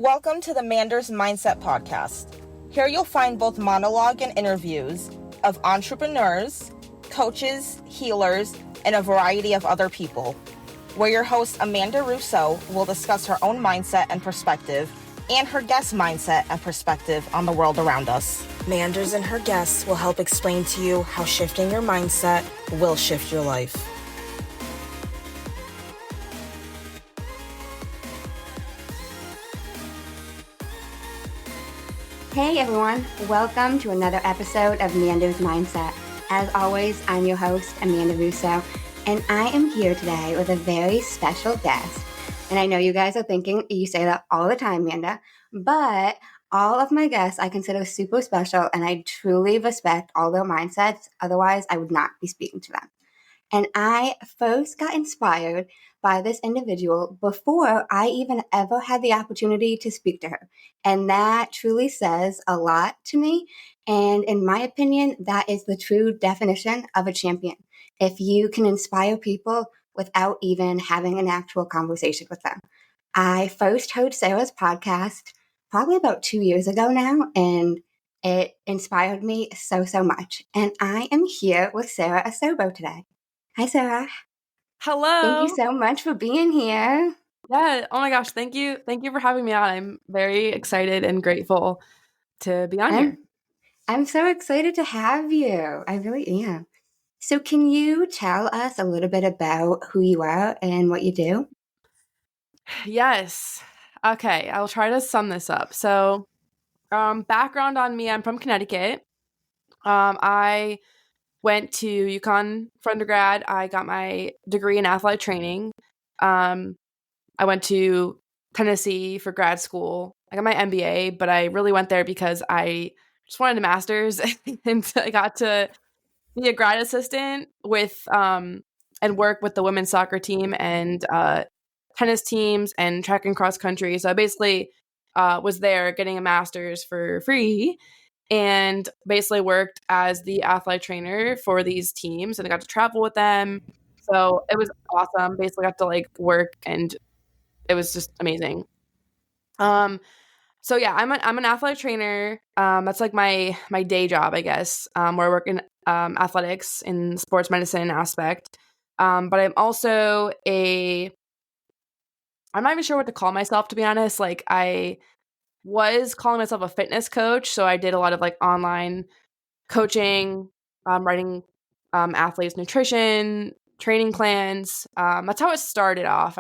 Welcome to the Manders Mindset Podcast. Here you'll find both monologue and interviews of entrepreneurs, coaches, healers, and a variety of other people, where your host Amanda Russo will discuss her own mindset and perspective and her guest mindset and perspective on the world around us. Manders and her guests will help explain to you how shifting your mindset will shift your life. Hey everyone, welcome to another episode of Amanda's Mindset. As always, I'm your host, Amanda Russo, and I am here today with a very special guest. And I know you guys are thinking, you say that all the time, Amanda, but all of my guests I consider super special, and I truly respect all their mindsets. Otherwise, I would not be speaking to them. And I first got inspired by this individual before I even ever had the opportunity to speak to her. And that truly says a lot to me. And in my opinion, that is the true definition of a champion. If you can inspire people without even having an actual conversation with them. I first heard Sarah's podcast probably about 2 years ago now, and it inspired me so much. And I am here with Sarah Acerbo today. Hi, Sarah. Hello. Thank you so much for being here. Yeah. Oh my gosh. Thank you. Thank you for having me on. I'm very excited and grateful to be on here. I'm so excited to have you. I really am. So can you tell us a little bit about who you are and what you do? Yes. Okay. I'll try to sum this up. So, background on me, I'm from Connecticut. I went to UConn for undergrad. I got my degree in athletic training. I went to Tennessee for grad school. I got my MBA, but I really went there because I just wanted a master's and I got to be a grad assistant with and work with the women's soccer team and tennis teams and track and cross country. So I basically was there getting a master's for free and basically worked as the athletic trainer for these teams, and I got to travel with them. So it was awesome. Basically got to work, and it was just amazing. So yeah, I'm an athletic trainer. That's my day job, I guess, where I work in athletics in sports medicine aspect. But I'm also I'm not even sure what to call myself, to be honest. I was calling myself a fitness coach. So I did a lot of online coaching, writing athletes nutrition, training plans. That's how it started off.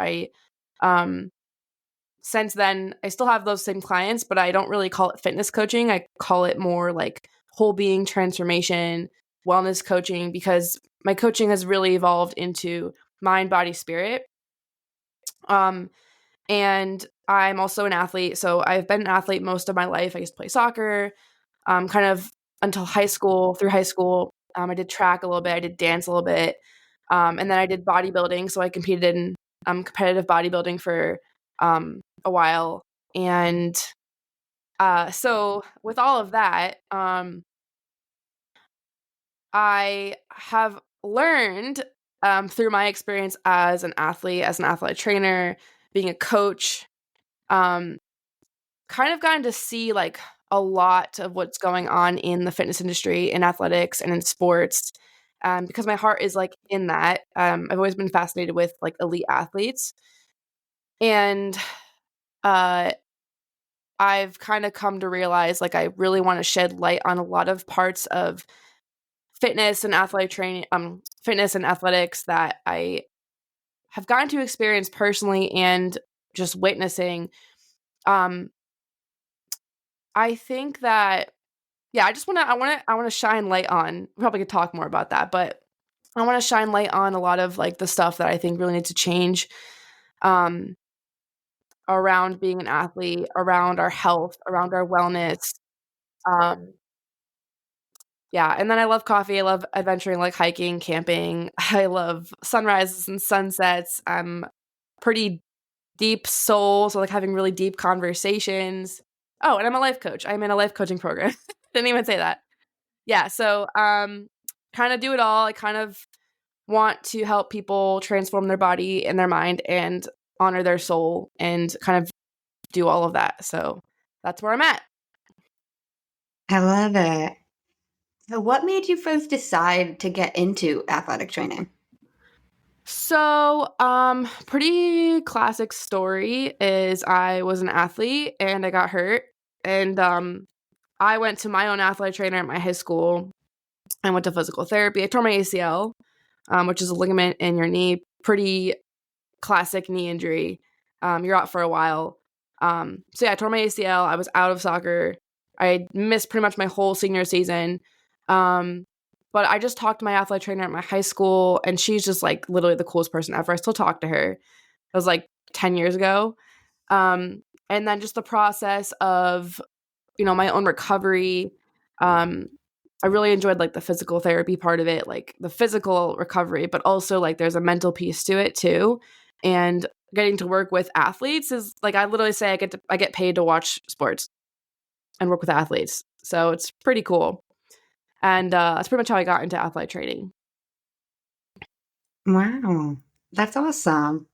Since then, I still have those same clients, but I don't really call it fitness coaching. I call it more like whole being transformation, wellness coaching, because my coaching has really evolved into mind, body, spirit. And I'm also an athlete. So I've been an athlete most of my life. I used to play soccer, kind of until high school. Through high school, I did track a little bit. I did dance a little bit. And then I did bodybuilding. So I competed in competitive bodybuilding for a while. And so with all of that, I have learned through my experience as an athlete, as an athletic trainer, being a coach, kind of gotten to see a lot of what's going on in the fitness industry, in athletics and in sports, because my heart is in that. I've always been fascinated with elite athletes, and I've kind of come to realize I really want to shed light on a lot of parts of fitness and athletic training, fitness and athletics that I have gotten to experience personally and just witnessing. I think that, yeah, I want to shine light on, we probably could talk more about that, but I want to shine light on a lot of the stuff that I think really needs to change, around being an athlete, around our health, around our wellness. Yeah, and then I love coffee. I love adventuring, like hiking, camping. I love sunrises and sunsets. I'm pretty deep soul, so having really deep conversations. Oh, and I'm a life coach. I'm in a life coaching program. Didn't even say that. Yeah, so kind of do it all. I kind of want to help people transform their body and their mind and honor their soul and kind of do all of that. So that's where I'm at. I love it. So what made you first decide to get into athletic training? So, pretty classic story is I was an athlete and I got hurt. And I went to my own athletic trainer at my high school. I went to physical therapy. I tore my ACL, which is a ligament in your knee. Pretty classic knee injury. You're out for a while. So yeah, I tore my ACL. I was out of soccer. I missed pretty much my whole senior season. But I just talked to my athletic trainer at my high school, and she's just like literally the coolest person ever. I still talk to her. It was like 10 years ago. And then just the process of, my own recovery. I really enjoyed like the physical therapy part of it, like the physical recovery, but also like there's a mental piece to it too. And getting to work with athletes is like, I literally say I get paid to watch sports and work with athletes. So it's pretty cool. And that's pretty much how I got into athletic training. Wow, that's awesome.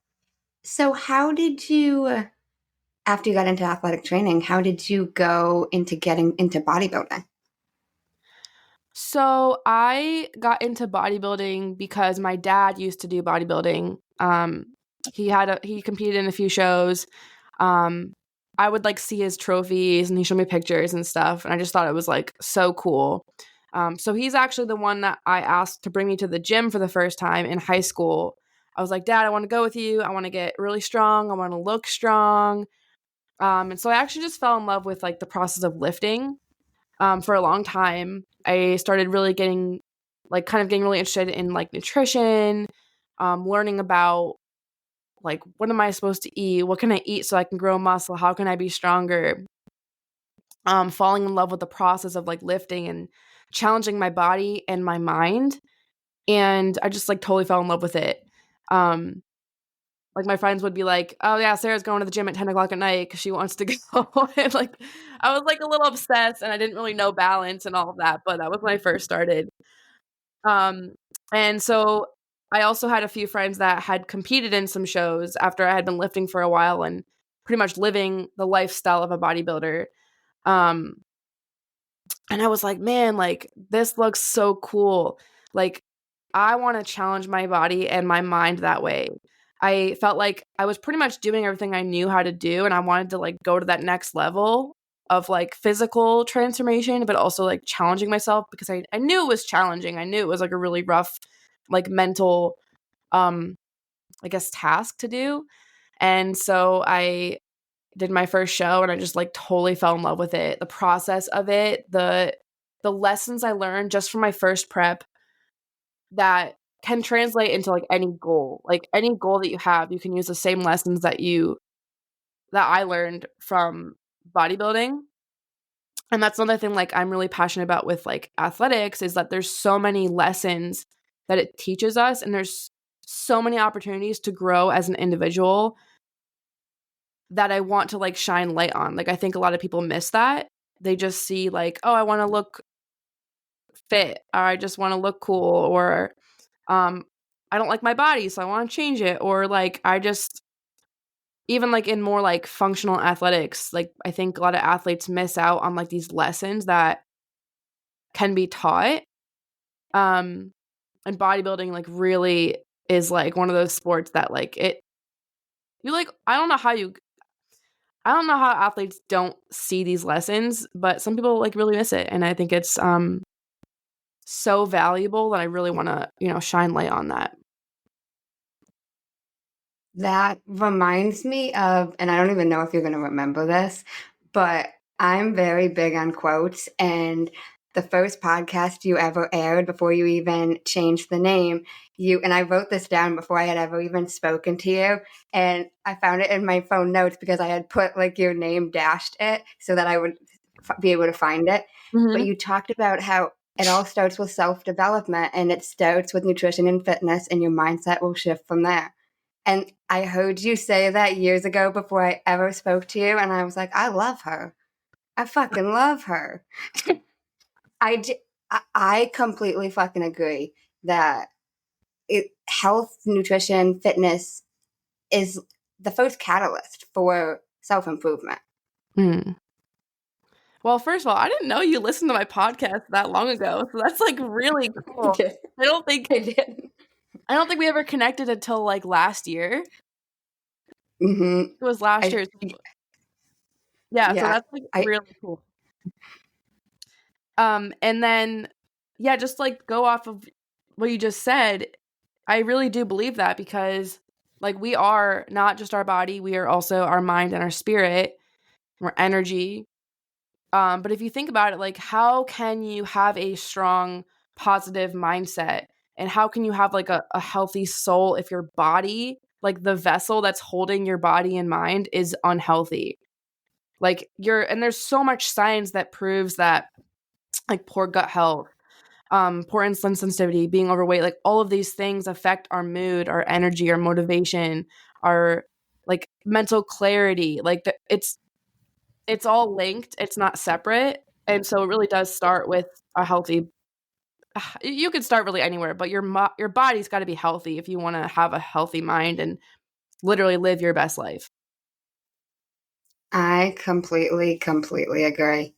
So how did you, after you got into athletic training, how did you go into getting into bodybuilding? So I got into bodybuilding because my dad used to do bodybuilding. He competed in a few shows. I would like see his trophies and he showed me pictures and stuff, and I just thought it was like so cool. So he's actually the one that I asked to bring me to the gym for the first time in high school. I was like, Dad, I want to go with you. I want to get really strong. I want to look strong. And so I actually just fell in love with like the process of lifting. For a long time, I started really getting really interested in like nutrition, learning about like what am I supposed to eat? What can I eat so I can grow muscle? How can I be stronger? Falling in love with the process of like lifting and challenging my body and my mind. And I just like totally fell in love with it. Like my friends would be like, oh yeah, Sarah's going to the gym at 10 o'clock at night because she wants to go. And like, I was like a little obsessed and I didn't really know balance and all of that, but that was when I first started. And so I also had a few friends that had competed in some shows after I had been lifting for a while and pretty much living the lifestyle of a bodybuilder. And I was like, man, like this looks so cool. Like I want to challenge my body and my mind that way. I felt like I was pretty much doing everything I knew how to do, and I wanted to like go to that next level of like physical transformation, but also like challenging myself because I knew it was challenging. I knew it was like a really rough, like mental, I guess, task to do. And so I did my first show and I just like totally fell in love with it. The process of it, the lessons I learned just from my first prep that can translate into like any goal. Like any goal that you have, you can use the same lessons that I learned from bodybuilding. And that's another thing like I'm really passionate about with like athletics is that there's so many lessons that it teaches us, and there's so many opportunities to grow as an individual that I want to like shine light on. Like I think a lot of people miss that. They just see like, oh, I want to look fit, or I just want to look cool, or I don't like my body, so I want to change it, or like I just even like in more like functional athletics, like I think a lot of athletes miss out on like these lessons that can be taught. And bodybuilding like really is like one of those sports that like I don't know how athletes don't see these lessons, but some people like really miss it, and I think it's so valuable that I really want to, shine light on that. That reminds me of, and I don't even know if you're going to remember this, but I'm very big on quotes. And the first podcast you ever aired before you even changed the name, and I wrote this down before I had ever even spoken to you. And I found it in my phone notes because I had put like your name dashed it so that I would be able to find it. Mm-hmm. But you talked about how it all starts with self-development, and it starts with nutrition and fitness, and your mindset will shift from there. And I heard you say that years ago before I ever spoke to you, and I was like, I love her. I fucking love her. I completely fucking agree that health, nutrition, fitness is the first catalyst for self-improvement. Well, first of all, I didn't know you listened to my podcast that long ago, so that's like really cool. I don't think we ever connected until like last year. Mm-hmm. It was last year. Yeah, so that's like really cool. And then, yeah, just like go off of what you just said. I really do believe that because like we are not just our body, we are also our mind and our spirit, our energy. But if you think about it, like how can you have a strong, positive mindset? And how can you have like a healthy soul if your body, like the vessel that's holding your body and mind is unhealthy? Like and there's so much science that proves that like poor gut health, poor insulin sensitivity, being overweight, like all of these things affect our mood, our energy, our motivation, our like mental clarity. Like it's all linked. It's not separate. And so it really does start with a healthy. You could start really anywhere, but your body's got to be healthy if you want to have a healthy mind and literally live your best life. I completely agree.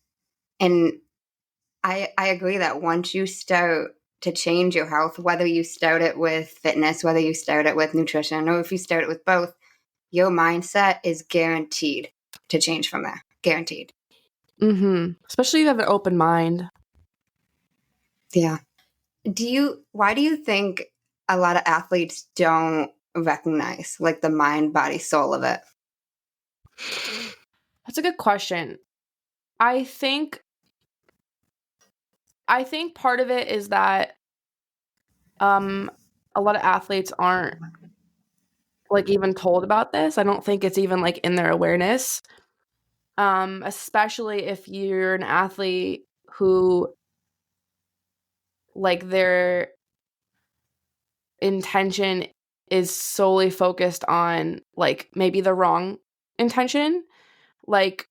And I agree that once you start to change your health, whether you start it with fitness, whether you start it with nutrition, or if you start it with both, your mindset is guaranteed to change from there. Guaranteed. Especially if you have an open mind. Yeah. Why do you think a lot of athletes don't recognize like the mind, body, soul of it? That's a good question. I think part of it is that a lot of athletes aren't like even told about this. I don't think it's even like in their awareness. Especially if you're an athlete who like their intention is solely focused on like maybe the wrong intention. Like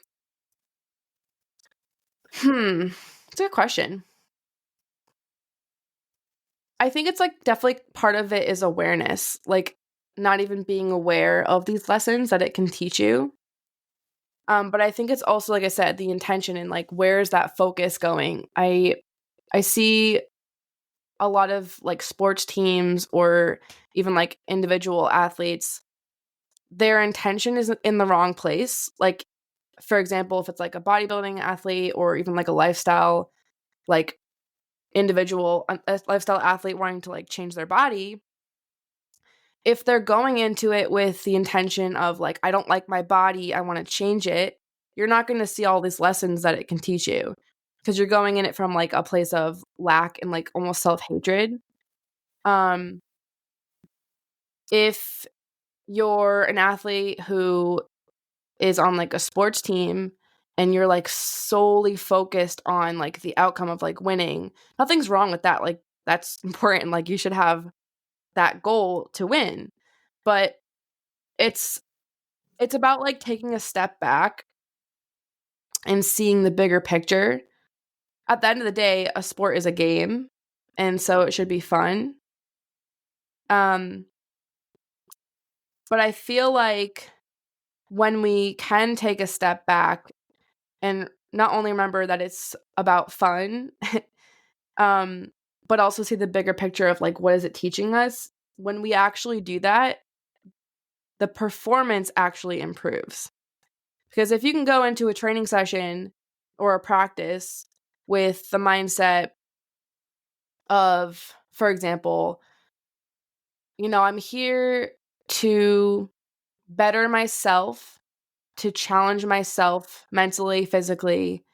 it's a good question. I think it's like definitely part of it is awareness, like not even being aware of these lessons that it can teach you. But I think it's also, like I said, the intention and like where's that focus going? I see a lot of like sports teams or even like individual athletes, their intention is in the wrong place. Like, for example, if it's like a bodybuilding athlete or even like a lifestyle, like individual, a lifestyle athlete wanting to like change their body, if they're going into it with the intention of like, I don't like my body, I want to change it, you're not going to see all these lessons that it can teach you because you're going in it from like a place of lack and like almost self-hatred. If you're an athlete who is on like a sports team and you're like solely focused on like the outcome of like winning, nothing's wrong with that. Like that's important. Like you should have that goal to win. But it's about like taking a step back and seeing the bigger picture. At the end of the day, a sport is a game, and so it should be fun. But I feel like when we can take a step back and not only remember that it's about fun, but also see the bigger picture of like, what is it teaching us? When we actually do that, the performance actually improves. Because if you can go into a training session or a practice with the mindset of, for example, I'm here to better myself, to challenge myself mentally, physically.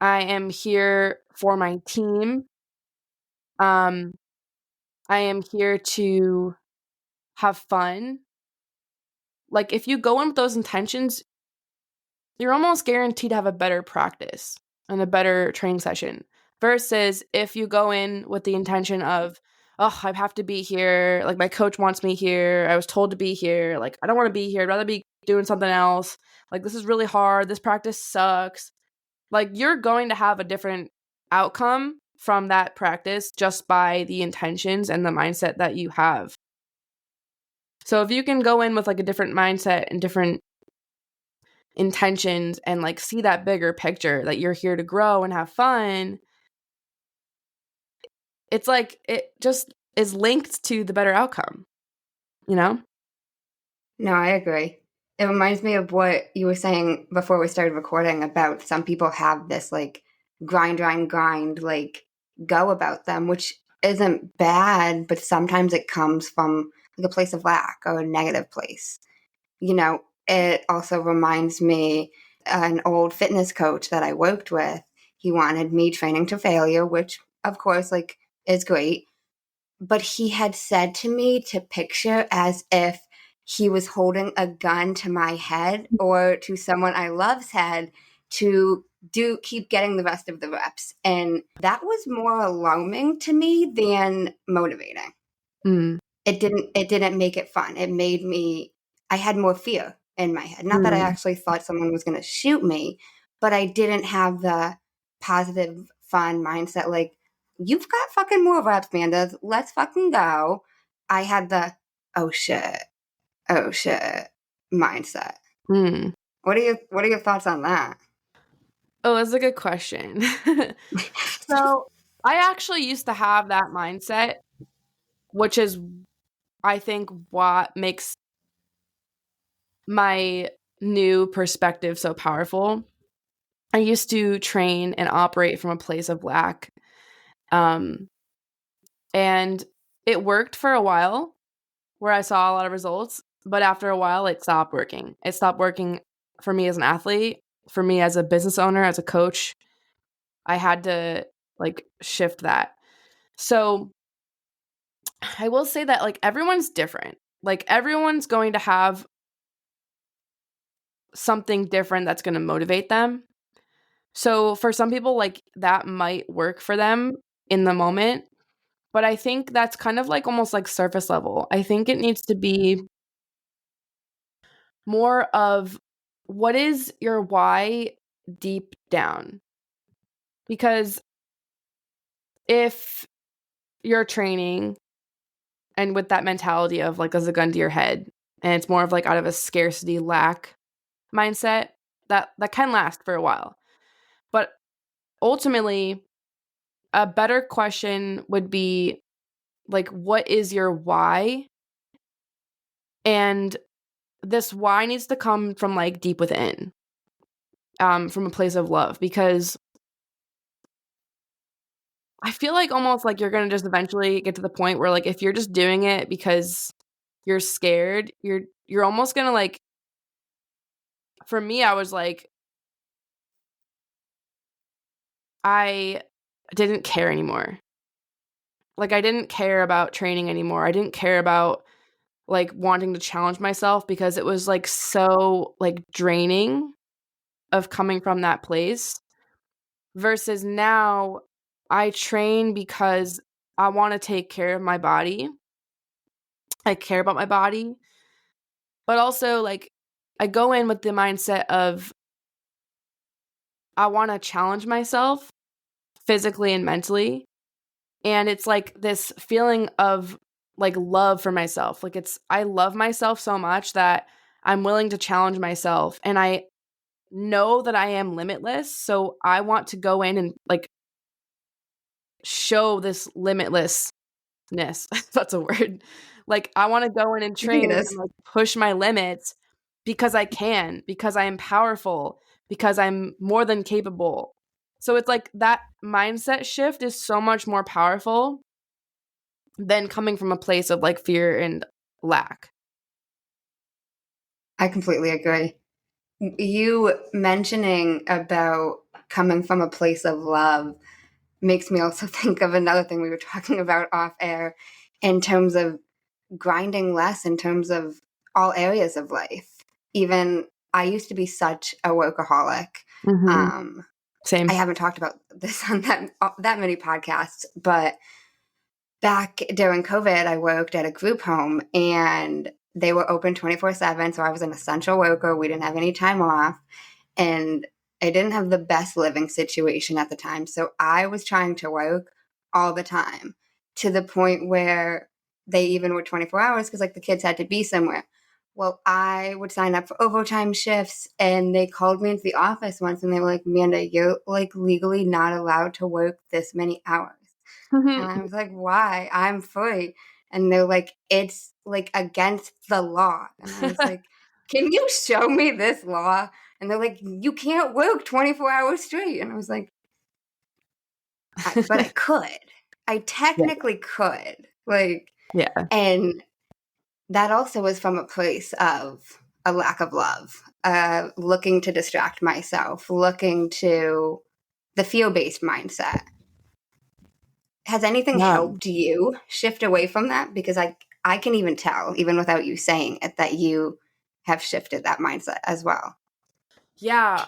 I am here for my team. I am here to have fun. Like if you go in with those intentions, you're almost guaranteed to have a better practice and a better training session versus if you go in with the intention of, oh, I have to be here. Like my coach wants me here. I was told to be here. Like I don't want to be here. I'd rather be doing something else. Like this is really hard. This practice sucks. Like you're going to have a different outcome from that practice just by the intentions and the mindset that you have. So if you can go in with like a different mindset and different intentions and like see that bigger picture that you're here to grow and have fun, it's like it just is linked to the better outcome, you know? No, I agree. It reminds me of what you were saying before we started recording about some people have this like grind, like go about them, which isn't bad, but sometimes it comes from like a place of lack or a negative place. You know, it also reminds me an old fitness coach that I worked with. He wanted me training to failure, which of course like is great. But he had said to me to picture as if he was holding a gun to my head or to someone I love's head to keep getting the rest of the reps. And that was more alarming to me than motivating. Mm. It didn't make it fun. It made me, I had more fear in my head. Not that I actually thought someone was going to shoot me, but I didn't have the positive, fun mindset. Like, you've got fucking more reps, Amanda. Let's fucking go. I had the, oh shit mindset. Mm. What are your thoughts on that? Oh, that's a good question. So I actually used to have that mindset, which is, I think, what makes my new perspective so powerful. I used to train and operate from a place of lack. And it worked for a while where I saw a lot of results, but after a while it stopped working. It stopped working for me as an athlete, for me as a business owner, as a coach. I had to like shift that. So I will say that like everyone's different. Like everyone's going to have something different that's going to motivate them. So for some people, like that might work for them in the moment. But I think that's kind of like almost like surface level. I think it needs to be more of what is your why deep down? Because if you're training and with that mentality of like there's a gun to your head and it's more of like out of a scarcity lack mindset, that can last for a while. But ultimately, a better question would be like, what is your why? And this why needs to come from like deep within, from a place of love, because I feel like almost like you're going to just eventually get to the point where like if you're just doing it because you're scared, you're almost going to like, for me, I was like, I didn't care anymore. Like I didn't care about training anymore. I didn't care about like wanting to challenge myself because it was like so like draining of coming from that place, versus now I train because I want to take care of my body. I care about my body, but also like I go in with the mindset of I want to challenge myself physically and mentally. And it's like this feeling of like love for myself. Like I love myself so much that I'm willing to challenge myself. And I know that I am limitless. So I want to go in and like show this limitlessness. That's a word. Like I want to go in and I think train it and is. like push my limits because I can, because I am powerful, because I'm more than capable. So it's like that mindset shift is so much more powerful than coming from a place of like fear and lack. I completely agree. You mentioning about coming from a place of love makes me also think of another thing we were talking about off air in terms of grinding less in terms of all areas of life. Even I used to be such a workaholic. Mm-hmm. Same. I haven't talked about this on that many podcasts, but back during COVID, I worked at a group home and they were open 24/7. So I was an essential worker. We didn't have any time off. And I didn't have the best living situation at the time. So I was trying to work all the time to the point where they even were 24 hours because like the kids had to be somewhere. well, I would sign up for overtime shifts, and they called me into the office once and they were like, Amanda, you're like legally not allowed to work this many hours. And I was like, why? I'm free. And they're like, it's like against the law. And I was like, can you show me this law? And they're like, you can't work 24 hours straight. And I was like, but I could. I technically could. Like, Yeah. and that also was from a place of a lack of love, looking to distract myself, looking to the fear-based mindset. Has anything helped you shift away from that? Because I can even tell, even without you saying it, that you have shifted that mindset as well. Yeah.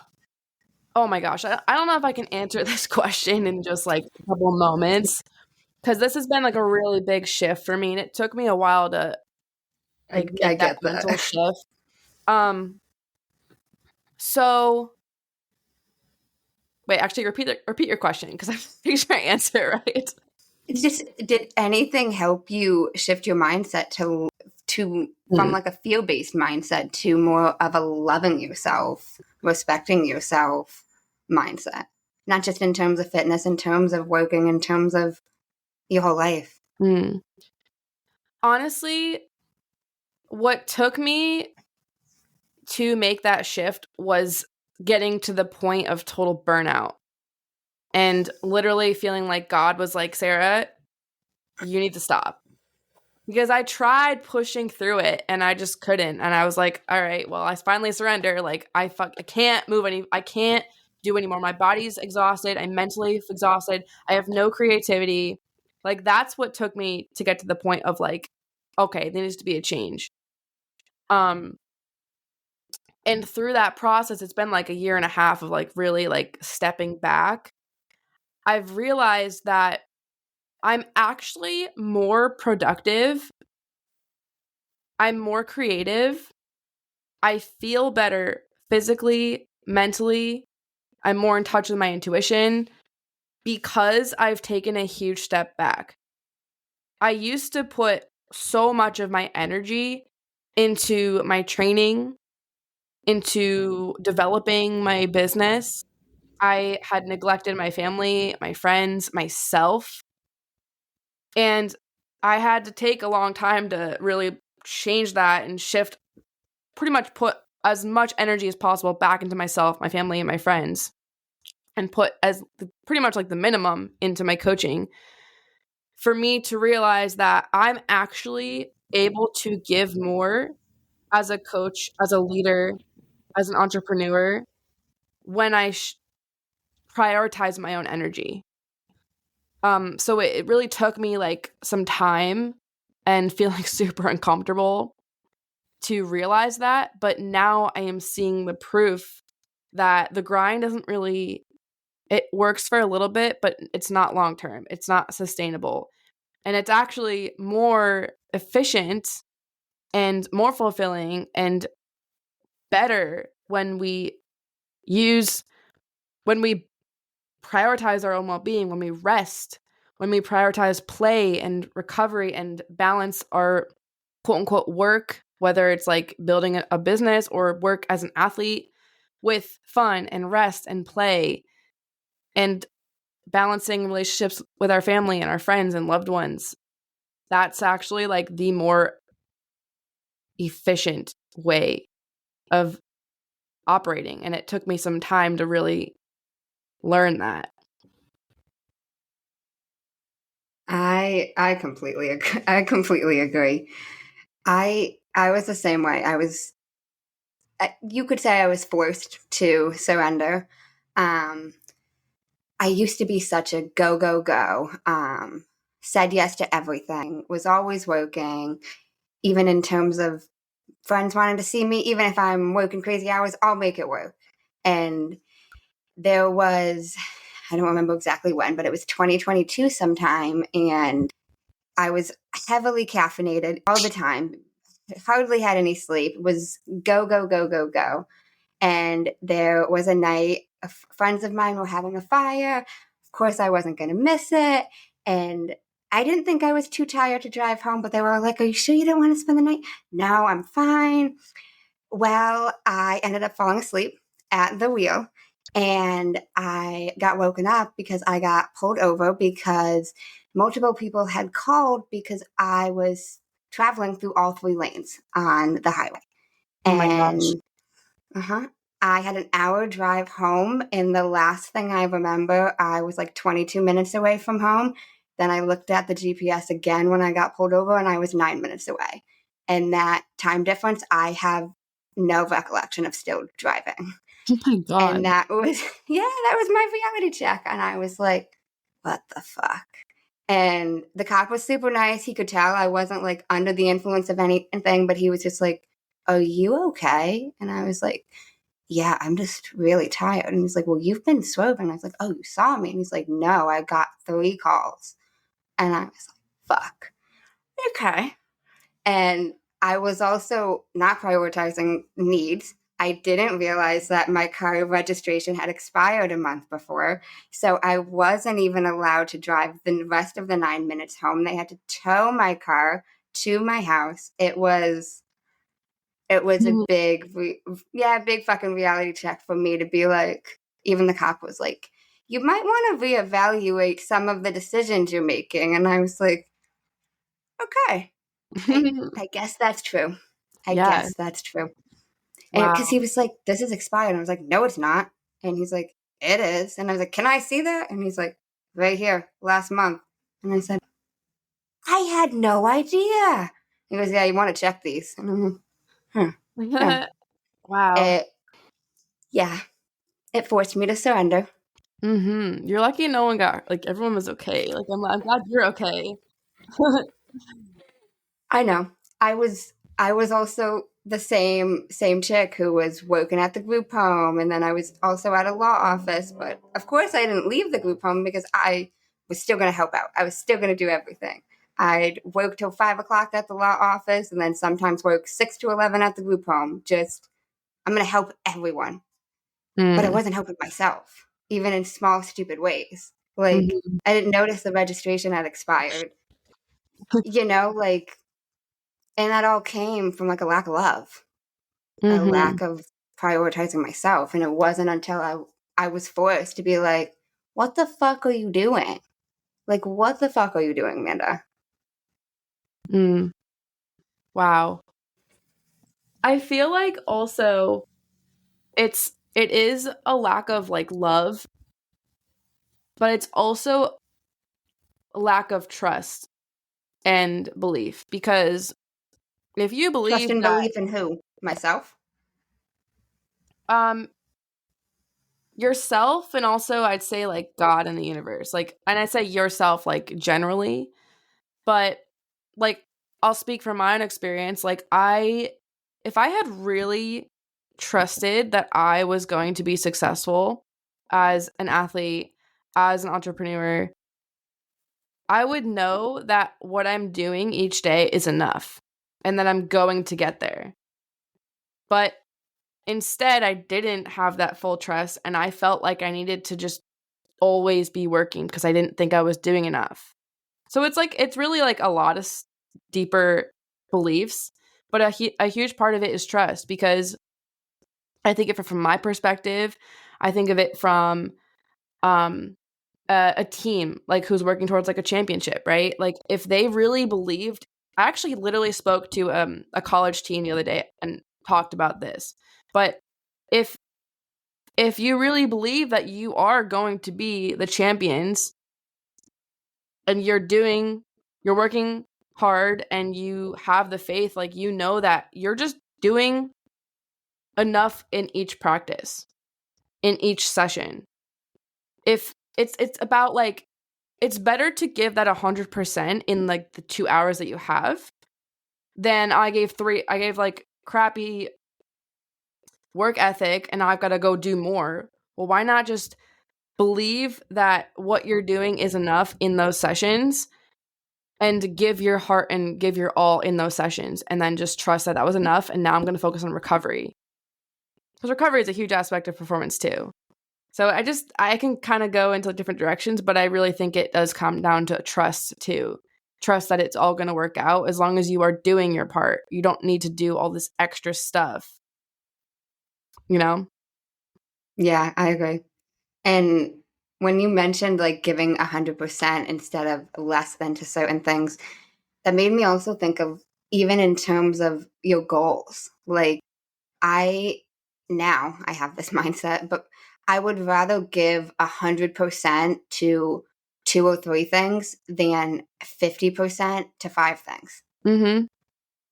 Oh my gosh. I don't know if I can answer this question in just like a couple moments, because this has been like a really big shift for me, and it took me a while to like I make that get mental that. shift. So wait, actually repeat your question, because I'm making sure I answer it right. It's just, did anything help you shift your mindset to from like a fear-based mindset to more of a loving yourself, respecting yourself mindset? Not just in terms of fitness, in terms of working, in terms of your whole life. Honestly, what took me to make that shift was getting to the point of total burnout and literally feeling like God was like, Sarah, you need to stop. Because I tried pushing through it and I just couldn't. And I was like, all right, well, I finally surrender. Like, I can't move I can't do anymore. My body's exhausted. I'm mentally exhausted. I have no creativity. Like, that's what took me to get to the point of like, okay, there needs to be a change. And through that process, it's been like a year and a half of like really like stepping back. I've realized that I'm actually more productive. I'm more creative. I feel better physically, mentally. I'm more in touch with my intuition because I've taken a huge step back. I used to put so much of my energy into my training, into developing my business. I had neglected my family, my friends, myself. And I had to take a long time to really change that and shift, pretty much put as much energy as possible back into myself, my family, and my friends, and put as pretty much like the minimum into my coaching for me to realize that I'm actually able to give more as a coach, as a leader, as an entrepreneur when I prioritize my own energy. So it really took me like some time and feeling super uncomfortable to realize that, but now I am seeing the proof that the grind doesn't really, it works for a little bit, but it's not long term. It's not sustainable. And it's actually more efficient and more fulfilling and better when we prioritize our own well-being, when we rest, when we prioritize play and recovery and balance our quote unquote work, whether it's like building a business or work as an athlete, with fun and rest and play and balancing relationships with our family and our friends and loved ones. That's actually like the more efficient way of operating. And it took me some time to really learn that. I completely agree. I was the same way. You could say I was forced to surrender. I used to be such a go, go, go. Said yes to everything, was always working, even in terms of friends wanting to see me, even if I'm working crazy hours, I'll make it work. And there was, I don't remember exactly when, but it was 2022 sometime, and I was heavily caffeinated all the time, hardly had any sleep, was go, go, go, go, go. And there was a night, friends of mine were having a fire. Of course, I wasn't going to miss it. And I didn't think I was too tired to drive home, but they were like, are you sure you don't want to spend the night? No, I'm fine. Well, I ended up falling asleep at the wheel, and I got woken up because I got pulled over because multiple people had called because I was traveling through all 3 lanes on the highway. Oh my gosh. And I had an hour drive home, and the last thing I remember, I was like 22 minutes away from home. Then I looked at the GPS again when I got pulled over, and I was 9 minutes away. And that time difference, I have no recollection of still driving. Oh my God. And that was, that was my reality check. And I was like, what the fuck? And the cop was super nice. He could tell I wasn't like under the influence of anything, but he was just like, are you okay? And I was like, yeah, I'm just really tired. And he's like, well, you've been swerving. I was like, oh, you saw me? And he's like, no, I got 3 calls. And I was like, fuck. Okay. And I was also not prioritizing needs. I didn't realize that my car registration had expired a month before. So I wasn't even allowed to drive the rest of the 9 minutes home. They had to tow my car to my house. It was a big fucking reality check for me to be like, even the cop was like, you might want to reevaluate some of the decisions you're making. And I was like, okay, I guess that's true. I guess that's true. And Wow. because he was like, this is expired. And I was like, no, it's not. And he's like, it is. And I was like, can I see that? And he's like, right here, last month. And I said, I had no idea. He goes, yeah, you want to check these. And I'm like, yeah. Wow. It forced me to surrender. You're lucky no one got, like, everyone was okay. Like, I'm glad you're okay. I know. I was also the same chick who was working at the group home, and then I was also at a law office. But of course, I didn't leave the group home because I was still going to help out. I was still going to do everything. I'd work till 5 o'clock at the law office, and then sometimes work 6 to 11 at the group home. Just, I'm going to help everyone, but I wasn't helping myself, even in small, stupid ways. Like, I didn't notice the registration had expired. Like. And that all came from like a lack of love, a lack of prioritizing myself. And it wasn't until I was forced to be like, what the fuck are you doing? Like, what the fuck are you doing, Amanda? Wow. I feel like also it is a lack of like love, but it's also a lack of trust and belief, because if you believe trust and belief in who? Myself? Yourself, and also I'd say like God and the universe. Like, and I say yourself like generally, but like I'll speak from my own experience. Like if I had really trusted that I was going to be successful as an athlete, as an entrepreneur, I would know that what I'm doing each day is enough and that I'm going to get there. But instead, I didn't have that full trust, and I felt like I needed to just always be working because I didn't think I was doing enough. So it's really like a lot of deeper beliefs, but a huge part of it is trust, because I think of it from my perspective. I think of it from a team like who's working towards like a championship, right? Like if they really believed, I actually literally spoke to a college team the other day and talked about this. But if you really believe that you are going to be the champions and you're working hard and you have the faith, like you know that you're just doing enough in each practice, in each session. If it's about like, it's better to give that 100% in like the 2 hours that you have than I gave like crappy work ethic and I've got to go do more. Well, why not just believe that what you're doing is enough in those sessions and give your heart and give your all in those sessions, and then just trust that was enough, and now I'm going to focus on recovery. Because recovery is a huge aspect of performance too. So I can kind of go into different directions, but I really think it does come down to trust too. Trust that it's all going to work out as long as you are doing your part. You don't need to do all this extra stuff, you know? Yeah, I agree. And when you mentioned like giving 100% instead of less than to certain things, that made me also think of even in terms of your goals. Like I have this mindset, but I would rather give 100% to 2 or 3 things than 50% to 5 things. Mm-hmm.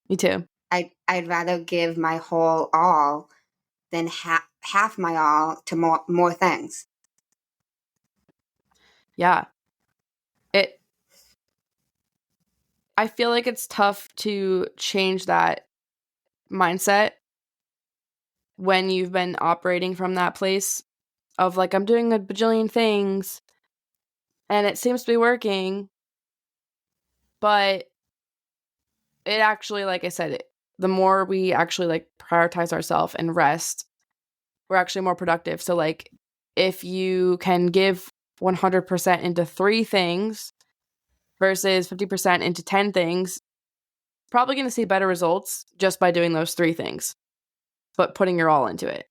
Me too. I'd rather give my whole all than half my all to more things. Yeah. I feel like it's tough to change that mindset when you've been operating from that place of like, I'm doing a bajillion things and it seems to be working, but it actually, like I said, the more we actually like prioritize ourselves and rest, we're actually more productive. So like if you can give 100% into 3 things versus 50% into 10 things, probably going to see better results just by doing those 3 things, but putting your all into it.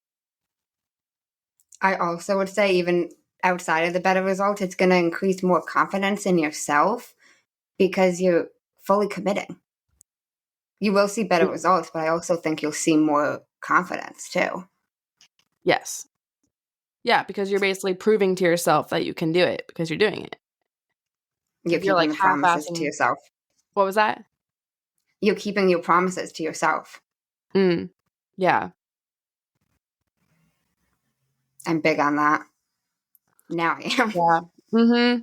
I also would say even outside of the better results, it's going to increase more confidence in yourself because you're fully committing. You will see better results, but I also think you'll see more confidence too. Yes. Yeah, because you're basically proving to yourself that you can do it because you're doing it. You're If you're keeping like the promises to half-assing, yourself. what was that? You're keeping your promises to yourself. Yeah. I'm big on that. Now I am. Yeah. Mm-hmm.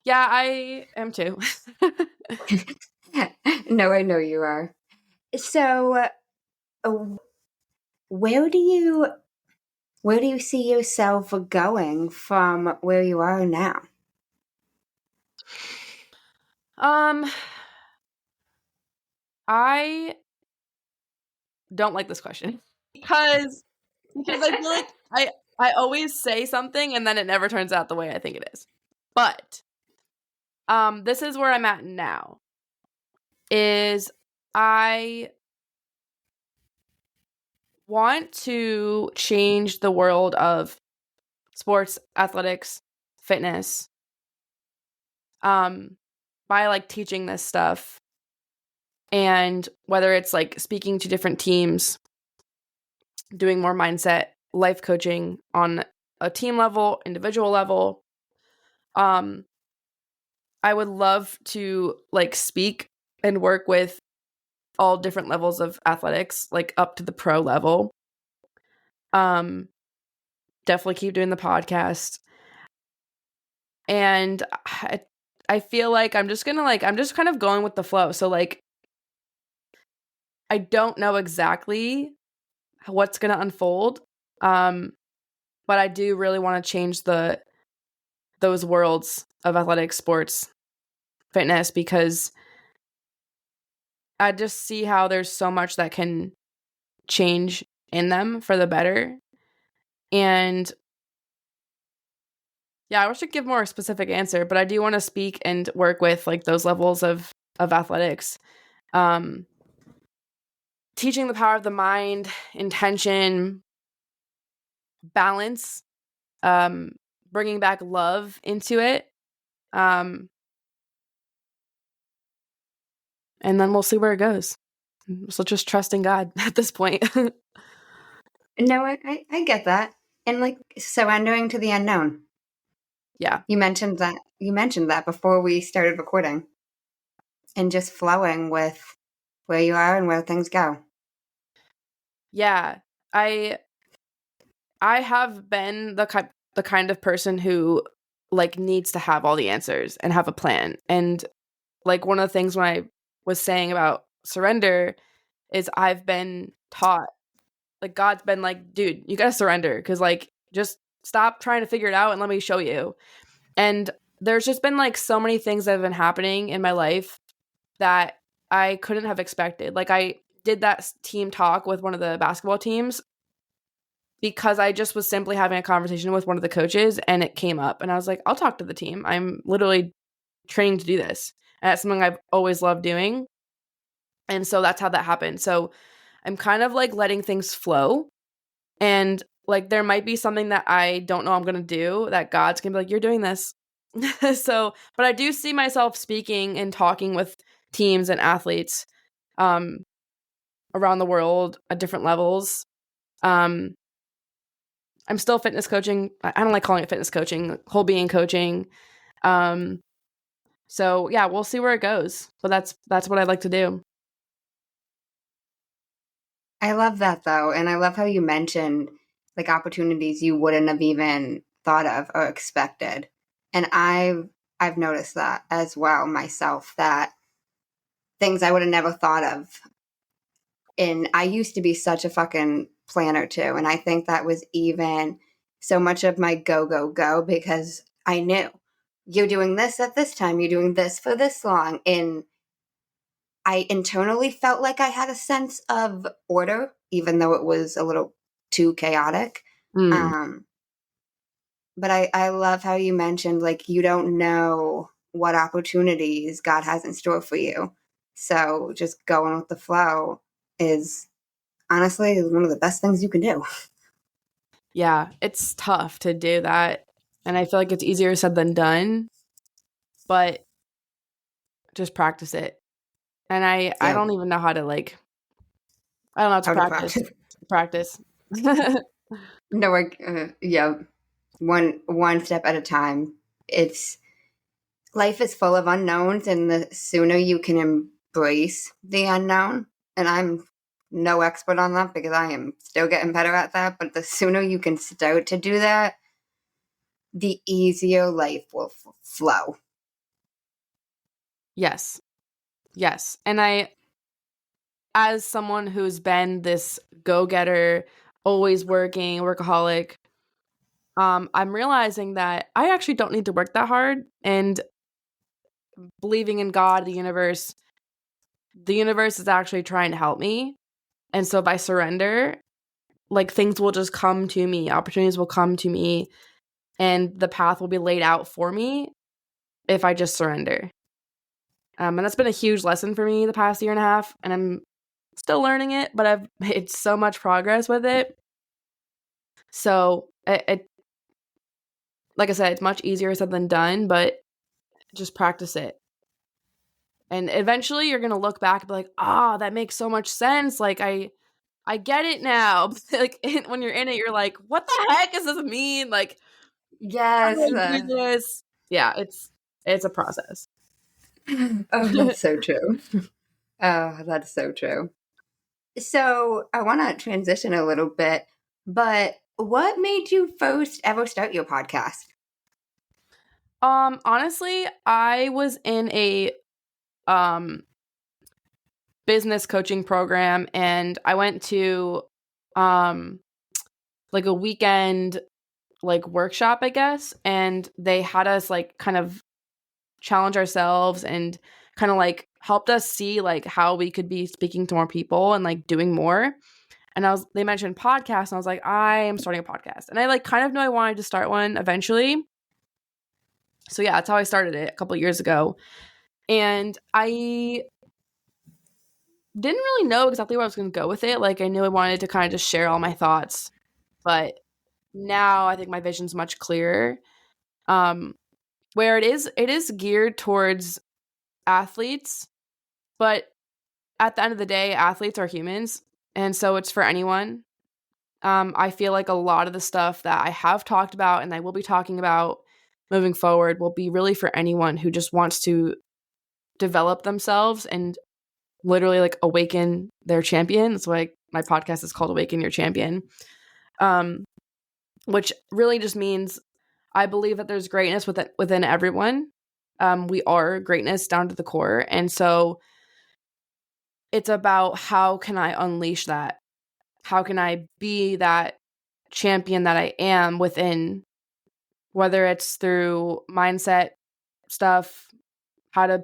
Yeah, I am too. No, I know you are. So, where do you see yourself going from where you are now? I don't like this question because I feel like I always say something and then it never turns out the way I think it is. But this is where I'm at now. Is I want to change the world of sports, athletics, fitness, by like teaching this stuff, and whether it's like speaking to different teams, doing more mindset, life coaching on a team level, individual level. I would love to like speak and work with all different levels of athletics, like up to the pro level. Definitely keep doing the podcast. And I feel like I'm just kind of going with the flow. So like I don't know exactly what's going to unfold. But I do really want to change those worlds of athletics, sports, fitness, because I just see how there's so much that can change in them for the better. And yeah, I wish I could give more specific answer, but I do want to speak and work with like those levels of athletics. Teaching the power of the mind, intention, balance, bringing back love into it. And then we'll see where it goes. So just trusting God at this point. No, I get that. And like surrendering to the unknown. Yeah. You mentioned that before we started recording. And just flowing with where you are and where things go. Yeah. I have been the kind of person who like needs to have all the answers and have a plan. And like one of the things when I was saying about surrender is I've been taught, like God's been like, dude, you got to surrender because like just stop trying to figure it out and let me show you. And there's just been like so many things that have been happening in my life that I couldn't have expected. Like I did that team talk with one of the basketball teams because I just was simply having a conversation with one of the coaches and it came up and I was like, I'll talk to the team. I'm literally training to do this. And that's something I've always loved doing. And so that's how that happened. So I'm kind of like letting things flow. And like there might be something that I don't know I'm going to do that God's going to be like, you're doing this. So, but I do see myself speaking and talking with teams and athletes around the world at different levels. I'm still fitness coaching. I don't like calling it fitness coaching, whole being coaching. So yeah, we'll see where it goes. But that's what I'd like to do. I love that though. And I love how you mentioned like opportunities you wouldn't have even thought of or expected. And I've noticed that as well myself, that things I would have never thought of. And I used to be such a fucking planner too. And I think that was even so much of my go because I knew you're doing this at this time, you're doing this for this long. And I internally felt like I had a sense of order, even though it was a little too chaotic. But I love how you mentioned, like, you don't know what opportunities God has in store for you. So just going with the flow is honestly one of the best things you can do. Yeah, it's tough to do that. And I feel like it's easier said than done, but just practice it. And I don't even know how to like, I don't know how to How to practice. No, yeah, one step at a time. It's life is full of unknowns, and the sooner you can embrace the unknown, and I'm no expert on that because I am still getting better at that, but the sooner you can start to do that, the easier life will flow. Yes. And as someone who's been this go-getter, always working, workaholic, I'm realizing that I actually don't need to work that hard, and believing in God, the universe is actually trying to help me. And so if I surrender, like things will just come to me, opportunities will come to me, and the path will be laid out for me if I just surrender. And that's been a huge lesson for me the past year and a half, and I'm still learning it, but I've made so much progress with it. So it like I said, it's much easier said than done, but just practice it. And eventually you're going to look back and be like, that makes so much sense. Like I get it now. Like when you're in it, you're like, what the heck does this mean? Like, Yes. how do I do this? Yeah, it's a process. Oh, that's so true. Oh, that's so true. So I want to transition a little bit, but what made you first ever start your podcast? Honestly, I was in a business coaching program, and I went to like a weekend like workshop, I guess, and they had us like kind of challenge ourselves and kind of like helped us see like how we could be speaking to more people and like doing more. And they mentioned podcasts, and I was like, I am starting a podcast. And I like kind of knew I wanted to start one eventually. So yeah, that's how I started it a couple of years ago. And I didn't really know exactly where I was going to go with it. Like I knew I wanted to kind of just share all my thoughts, but now I think my vision's much clearer. Where it is geared towards athletes, but at the end of the day, athletes are humans, and so it's for anyone. I feel like a lot of the stuff that I have talked about and I will be talking about moving forward will be really for anyone who just wants to develop themselves and literally like awaken their champion. That's why my podcast is called Awaken Your Champion, which really just means I believe that there's greatness within everyone. We are greatness down to the core. And so it's about how can I unleash that? How can I be that champion that I am within, whether it's through mindset stuff, how to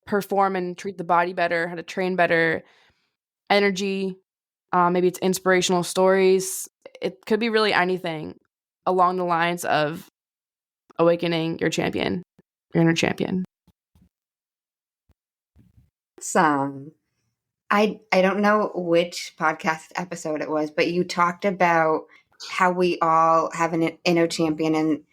perform and treat the body better, how to train better, energy, Maybe it's inspirational stories. It could be really anything along the lines of awakening your champion, your inner champion. Some. I don't know which podcast episode it was, but you talked about how we all have an inner champion and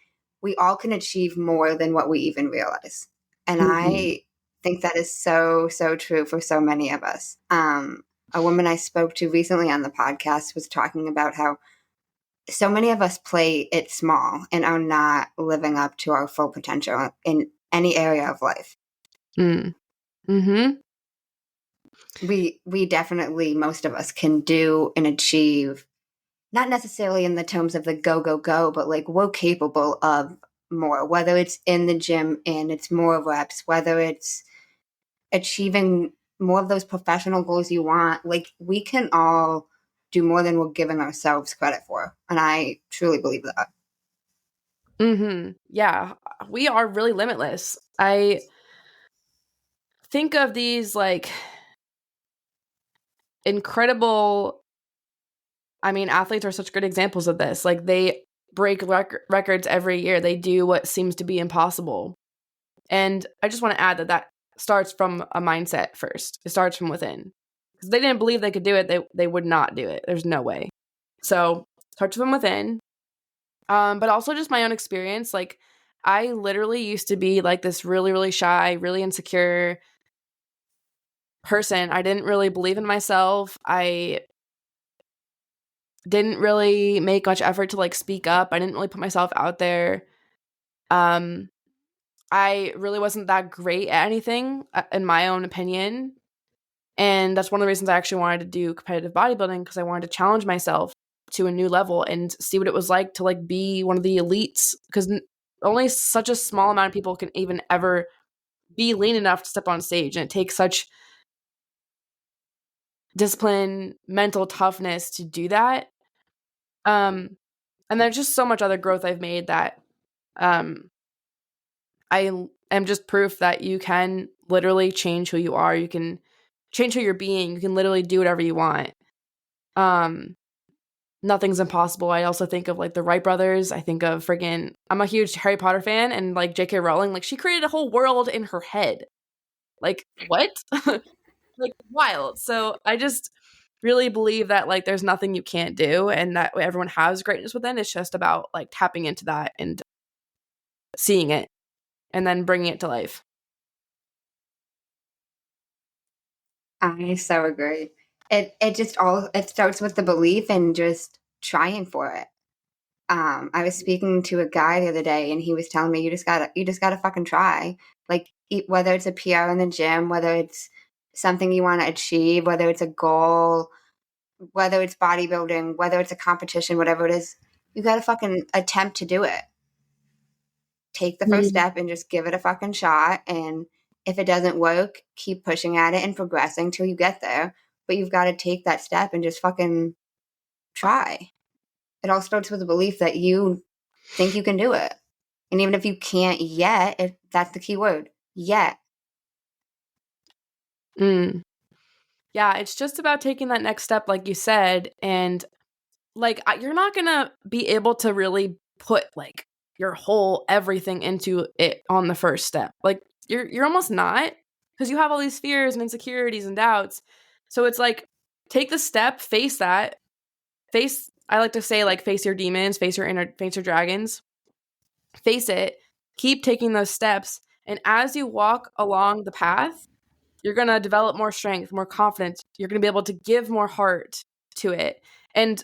we all can achieve more than what we even realize. And I think that is so, so true for so many of us. A woman I spoke to recently on the podcast was talking about how so many of us play it small and are not living up to our full potential in any area of life. Mm-hmm. We definitely, most of us can do and achieve, not necessarily in the terms of the go, but like we're capable of more, whether it's in the gym and it's more reps, whether it's achieving more of those professional goals you want. Like we can all do more than we're giving ourselves credit for. And I truly believe that. Yeah, we are really limitless. I think of these like incredible, athletes are such good examples of this. Like they break records every year. They do what seems to be impossible. And I just want to add that starts from a mindset first. It starts from within. Because they didn't believe they could do it, they would not do it. There's no way. So it starts from within. But also just my own experience. Like I literally used to be like this really, really shy, really insecure person. I didn't really believe in myself. I didn't really make much effort to like speak up. I didn't really put myself out there. I really wasn't that great at anything, in my own opinion. And that's one of the reasons I actually wanted to do competitive bodybuilding, because I wanted to challenge myself to a new level and see what it was like to like be one of the elites, because only such a small amount of people can even ever be lean enough to step on stage. And it takes such discipline, mental toughness to do that. And there's just so much other growth I've made that I am just proof that you can literally change who you are. You can change who you're being. You can literally do whatever you want. Nothing's impossible. I also think of like the Wright brothers. I think of I'm a huge Harry Potter fan, and like J.K. Rowling, like she created a whole world in her head. Like what? Like wild. So I just really believe that like there's nothing you can't do, and that everyone has greatness within. It's just about like tapping into that and seeing it and then bringing it to life. I so agree. It starts with the belief and just trying for it. I was speaking to a guy the other day, and he was telling me you just gotta fucking try. Like whether it's a PR in the gym, whether it's something you want to achieve, whether it's a goal, whether it's bodybuilding, whether it's a competition, whatever it is, you gotta fucking attempt to do it. Take the first step and just give it a fucking shot. And if it doesn't work, keep pushing at it and progressing till you get there. But you've got to take that step and just fucking try. It all starts with the belief that you think you can do it. And even if you can't yet, that's the key word, yet. Yeah, it's just about taking that next step, like you said. And like, you're not going to be able to really put like your whole everything into it on the first step. Like you're almost not, because you have all these fears and insecurities and doubts. So it's like, take the step, face that, I like to say like face your demons, face your dragons, face it, keep taking those steps. And as you walk along the path, you're going to develop more strength, more confidence. You're going to be able to give more heart to it. And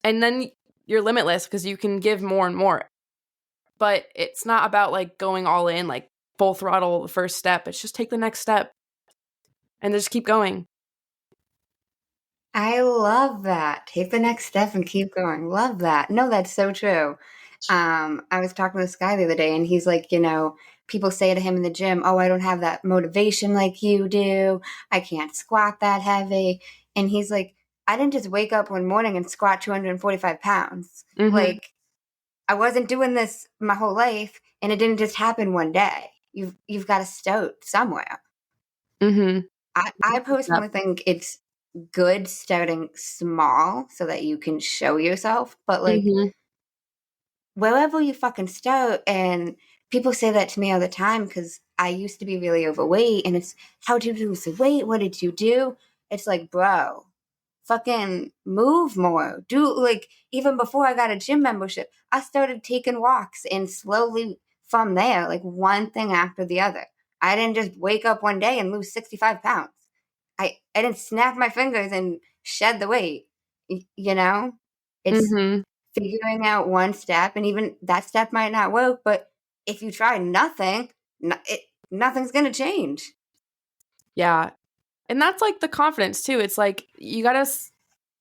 then you're limitless, because you can give more and more. But it's not about like going all in, like full throttle the first step. It's just take the next step and just keep going. I love that. Take the next step and keep going. Love that. No, that's so true. I was talking to this guy the other day, and he's like, people say to him in the gym, oh, I don't have that motivation like you do. I can't squat that heavy. And he's like, I didn't just wake up one morning and squat 245 pounds. Like, I wasn't doing this my whole life, and it didn't just happen one day. You've got to start somewhere. I personally think it's good starting small so that you can show yourself, but like wherever you fucking start, and people say that to me all the time because I used to be really overweight, and it's how did you lose the weight? What did you do? It's like, bro, fucking move more. Do like even before I got a gym membership, I started taking walks and slowly from there, like one thing after the other. I didn't just wake up one day and lose 65 pounds. I didn't snap my fingers and shed the weight. You know? It's figuring out one step, and even that step might not work, but if you try nothing, nothing's going to change. Yeah. And that's like the confidence too. It's like you got to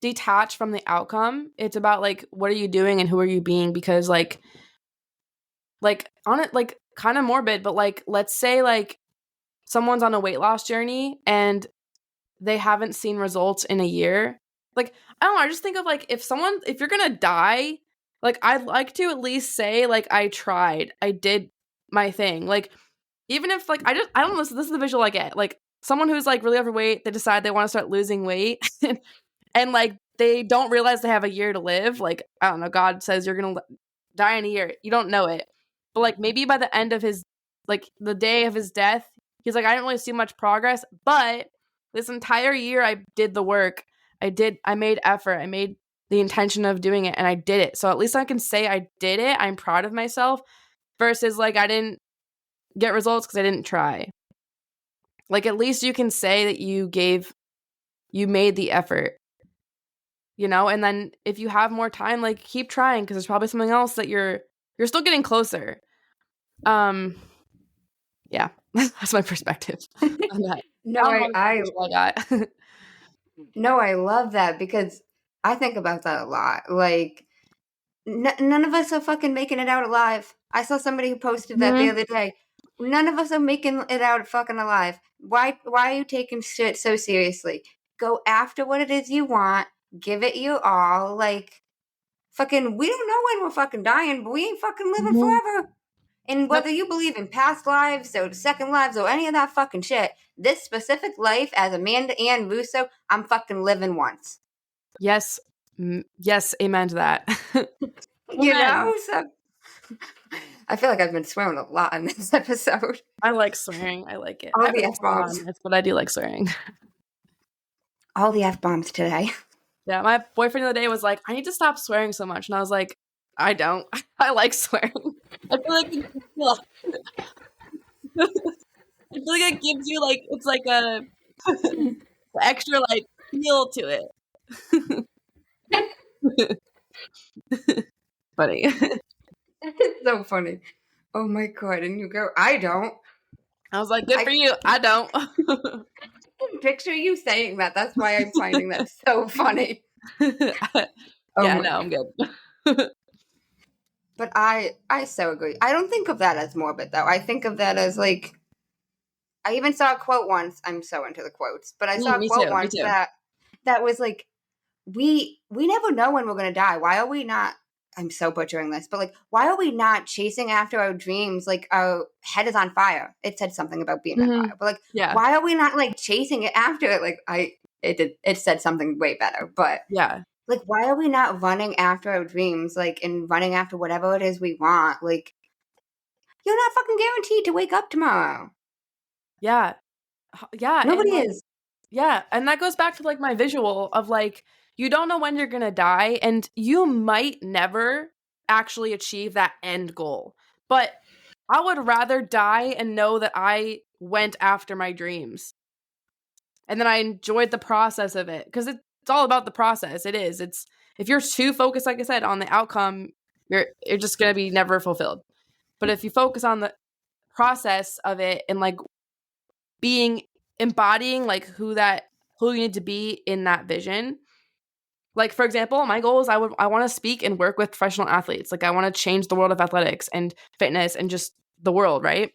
detach from the outcome. It's about like what are you doing and who are you being, because like on it, like kind of morbid, but like let's say like someone's on a weight loss journey and they haven't seen results in a year. Like, I don't know, I just think of like if you're gonna die, like I'd like to at least say like I tried, I did my thing. Like even if like I don't know, this is the visual I get. Like someone who's like really overweight, they decide they want to start losing weight and like they don't realize they have a year to live. Like, I don't know, God says you're gonna die in a year. You don't know it. But like maybe by the end of his, like the day of his death, he's like, I didn't really see much progress, but this entire year I did the work. I made effort. I made the intention of doing it and I did it. So at least I can say I did it. I'm proud of myself versus like I didn't get results because I didn't try. Like at least you can say that you made the effort, you know? And then if you have more time, like keep trying because there's probably something else that you're still getting closer. Yeah, that's my perspective on that. No, I love that because I think about that a lot. Like, none of us are fucking making it out alive. I saw somebody who posted that the other day. None of us are making it out fucking alive. Why are you taking shit so seriously? Go after what it is you want. Give it your all. Like, fucking, we don't know when we're fucking dying, but we ain't fucking living forever. And whether you believe in past lives or second lives or any of that fucking shit, this specific life as Amanda Ann Russo, I'm fucking living once. Yes. Yes, amen to that. You know? So I feel like I've been swearing a lot in this episode. I like swearing. I like it. All the F-bombs. But I do like swearing. All the F-bombs today. Yeah, my boyfriend the other day was like, I need to stop swearing so much. And I was like, I don't. I like swearing. I feel like it gives you like, it's like a extra like feel to it. Funny. It's so funny. Oh my God. And you go, I don't. I was like, good for you. I don't. Picture you saying that. That's why I'm finding that so funny. Yeah, no, I'm good. But I so agree. I don't think of that as morbid, though. I think of that as like, I even saw a quote once. I'm so into the quotes, but I saw a quote once that was like, we never know when we're going to die. Why are we not, I'm so butchering this, but like, why are we not chasing after our dreams? Like our head is on fire. It said something about being on fire, but like, why are we not like chasing it after it? Like it said something way better, but yeah. Like, why are we not running after our dreams, like, and running after whatever it is we want? Like, you're not fucking guaranteed to wake up tomorrow. Yeah. Yeah. Nobody is. Yeah. And that goes back to, like, my visual of, like, you don't know when you're going to die, and you might never actually achieve that end goal. But I would rather die and know that I went after my dreams and then I enjoyed the process of it, because it's all about the process. It is. It's if you're too focused, like I said, on the outcome, you're just going to be never fulfilled. But if you focus on the process of it and like embodying like who you need to be in that vision. Like, for example, my goal is I want to speak and work with professional athletes. Like, I want to change the world of athletics and fitness and just the world, right?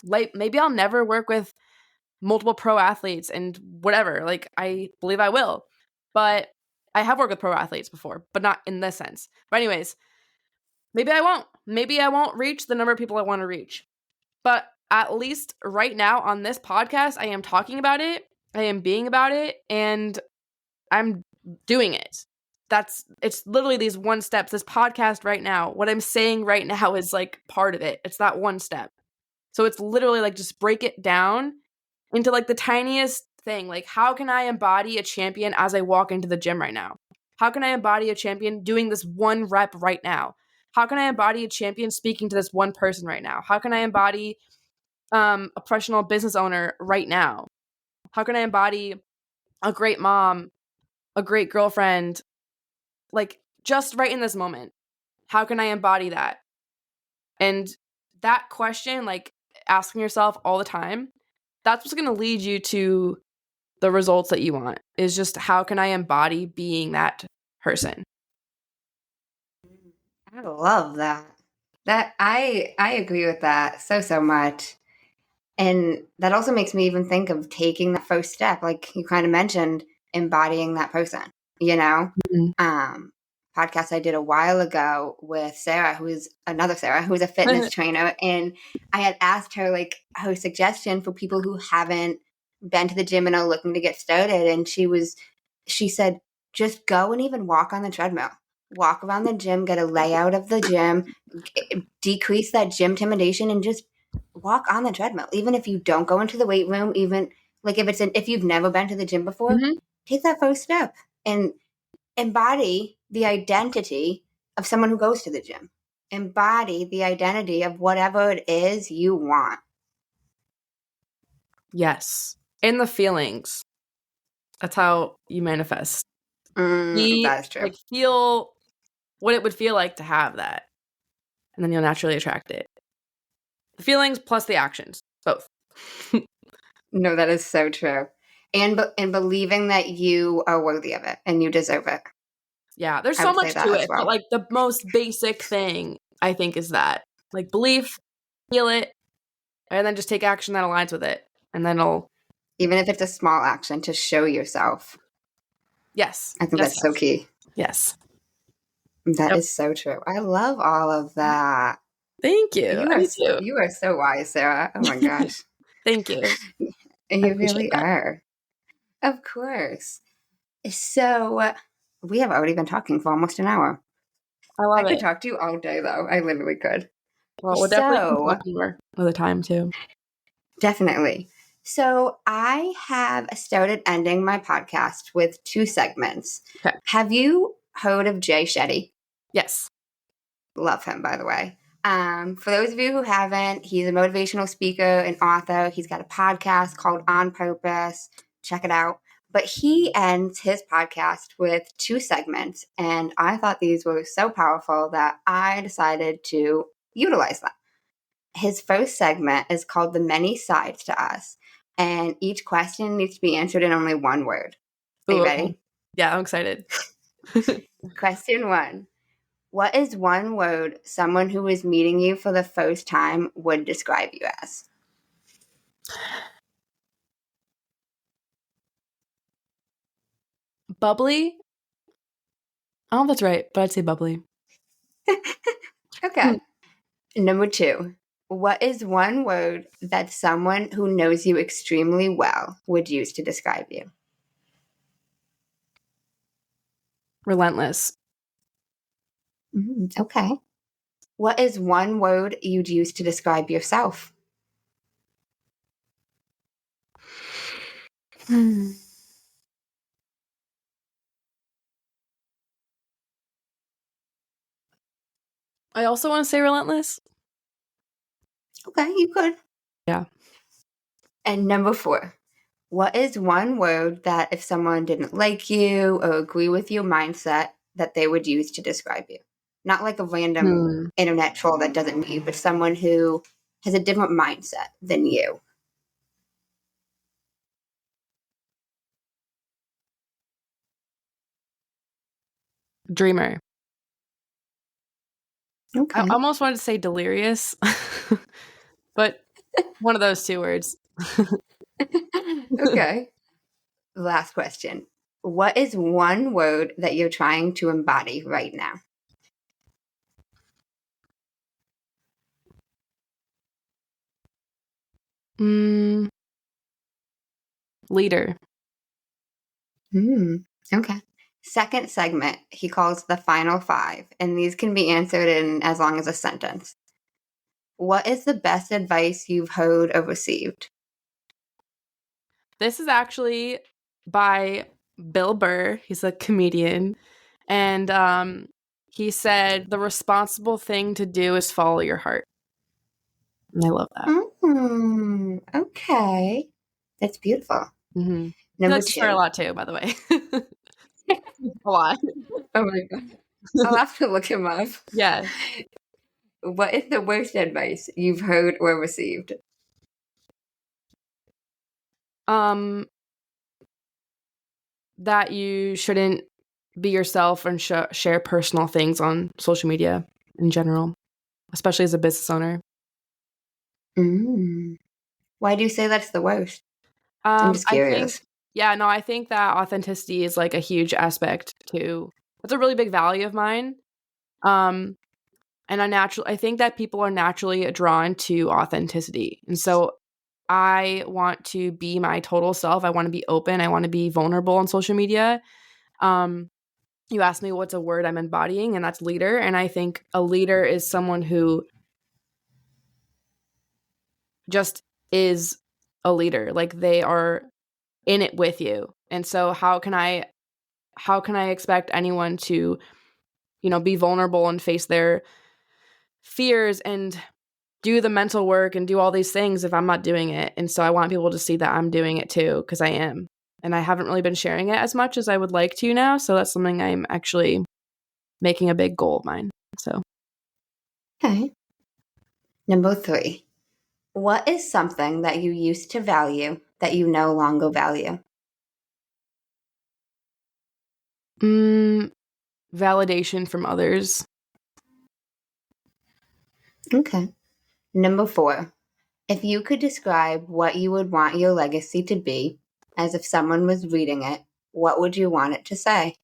Like, maybe I'll never work with multiple pro athletes and whatever. Like, I believe I will. But I have worked with pro athletes before, but not in this sense. But anyways, maybe I won't. Maybe I won't reach the number of people I want to reach. But at least right now on this podcast, I am talking about it. I am being about it. And I'm doing it. It's literally these one steps. This podcast right now, what I'm saying right now is like part of it. It's that one step. So it's literally like just break it down into like the tiniest thing. Like, how can I embody a champion as I walk into the gym right now? How can I embody a champion doing this one rep right now? How can I embody a champion speaking to this one person right now? How can I embody a professional business owner right now? How can I embody a great mom, a great girlfriend, like just right in this moment? How can I embody that? And that question, like asking yourself all the time, that's what's going to lead you to the results that you want, is just how can I embody being that person? I love that. I agree with that so much. And that also makes me even think of taking that first step, like you kind of mentioned, embodying that person, you know? Mm-hmm. Podcast I did a while ago with Sarah, who's a fitness trainer. And I had asked her like her suggestion for people who haven't been to the gym and are looking to get started. And she said, just go and even walk on the treadmill. Walk around the gym, get a layout of the gym, decrease that gym intimidation, and just walk on the treadmill. Even if you don't go into the weight room, even like if you've never been to the gym before, Mm-hmm. take that first step and embody the identity of someone who goes to the gym. Embody the identity of whatever it is you want. Yes. And the feelings. That's how you manifest. That is true. Like feel what it would feel like to have that. And then you'll naturally attract it. The feelings plus the actions. Both. No, that is so true. And believing that you are worthy of it and you deserve it. Yeah, there's I so would say much that to as it, well. but like the most basic thing I think is that like belief, feel it, and then just take action that aligns with it, and then it'll. Even if it's a small action to show yourself. Yes, I think yes, that's so key. Yes, That is so true. I love all of that. Thank you. You are so wise, Sarah. Oh my gosh. Thank you. You really are. Of course. So we have already been talking for almost an hour. I love I could it. talk to you all day, though. I literally could. Well, we'll definitely talk more another time, too. Definitely. So I have started ending my podcast with 2 segments. Okay. Have you heard of Jay Shetty? Yes. Love him, by the way. For those of you who haven't, he's a motivational speaker and author. He's got a podcast called On Purpose. Check it out. But he ends his podcast with 2 segments, and I thought these were so powerful that I decided to utilize them. His first segment is called The Many Sides to Us, and each question needs to be answered in only one word. Are you ready? Yeah, I'm excited. Question 1. What is one word someone who is meeting you for the first time would describe you as? Bubbly? I don't know if that's right, but I'd say bubbly. Okay. Number 2. What is one word that someone who knows you extremely well would use to describe you? Relentless. Okay. What is one word you'd use to describe yourself? I also want to say relentless. Okay, you could. Yeah. And number 4. What is one word that if someone didn't like you or agree with your mindset that they would use to describe you? Not like a random internet troll that doesn't know you, but someone who has a different mindset than you. Dreamer. Okay. I almost wanted to say delirious, but one of those 2 words. Okay. Last question. What is one word that you're trying to embody right now? Leader. Okay. Second segment, he calls the final five, and these can be answered in as long as a sentence. What is the best advice you've heard or received? This is actually by Bill Burr. He's a comedian. And he said, the responsible thing to do is follow your heart. And I love that. Okay. That's beautiful. Mm-hmm. Number That's a two. lot too, by the way. A lot. Oh my God. I'll have to look him up. Yeah. What is the worst advice you've heard or received? That you shouldn't be yourself and share personal things on social media in general, especially as a business owner. Why do you say that's the worst? I'm just curious. I think that authenticity is like a huge aspect too. That's a really big value of mine. And I think that people are naturally drawn to authenticity. And so I want to be my total self. I want to be open. I want to be vulnerable on social media. You asked me what's a word I'm embodying, and that's leader. And I think a leader is someone who just is a leader. Like they are in it with you. And so how can I expect anyone to, be vulnerable and face their fears and do the mental work and do all these things if I'm not doing it? And so I want people to see that I'm doing it too, because I am. And I haven't really been sharing it as much as I would like to now. So that's something I'm actually making a big goal of mine. So. Okay. Number three. What is something that you used to value that you no longer value? Validation from others. Okay. Number four. If you could describe what you would want your legacy to be, as if someone was reading it, what would you want it to say?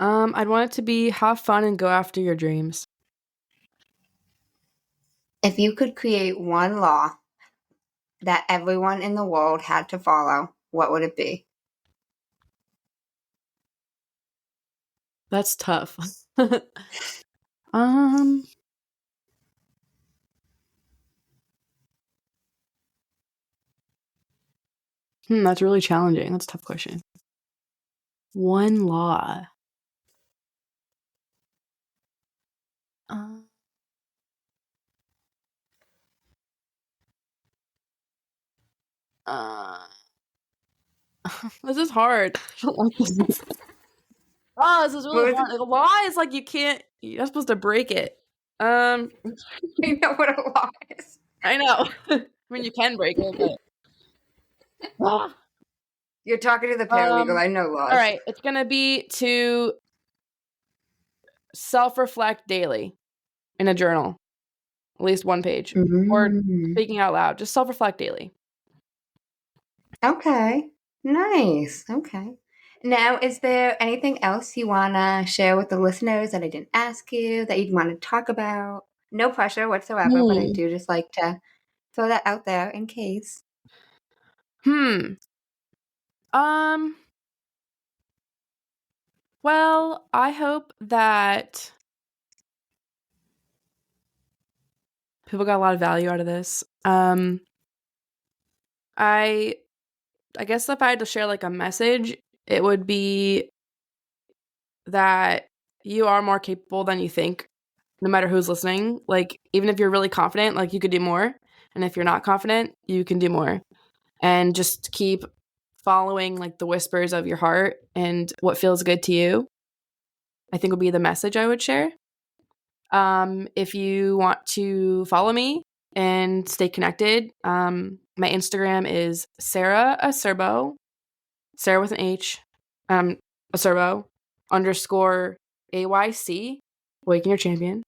I'd want it to be have fun and go after your dreams. If you could create one law that everyone in the world had to follow, what would it be? That's tough. That's really challenging. That's a tough question. One law. This is hard. This is really hard. The law is like you're not supposed to break it. I know what a law is. I know. I mean, you can break it, but you're talking to the paralegal. I know laws. All right, it's gonna be to self-reflect daily in a journal, at least one page, or speaking out loud. Just self-reflect daily. Okay, nice. Okay. Now, is there anything else you want to share with the listeners that I didn't ask you that you'd want to talk about? No pressure whatsoever, but I do just like to throw that out there in case. Well, I hope that people got a lot of value out of this. I guess if I had to share like a message, it would be that you are more capable than you think, no matter who's listening. Like, even if you're really confident, like you could do more. And if you're not confident, you can do more. And just keep following like the whispers of your heart and what feels good to you, I think would be the message I would share. If you want to follow me and stay connected, my Instagram is Sarah Acerbo, Sarah with an H, Acerbo _AYC, Awaken Your Champion.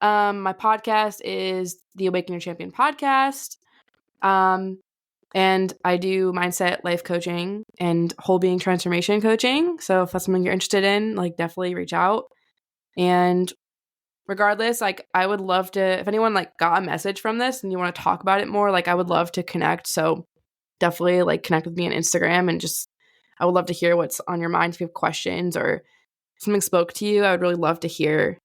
My podcast is the Awaken Your Champion Podcast. And I do mindset life coaching and whole being transformation coaching. So if that's something you're interested in, like definitely reach out. And regardless, like I would love to, if anyone like got a message from this and you want to talk about it more, like I would love to connect. So definitely like connect with me on Instagram, and just I would love to hear what's on your mind. If you have questions or something spoke to you, I would really love to hear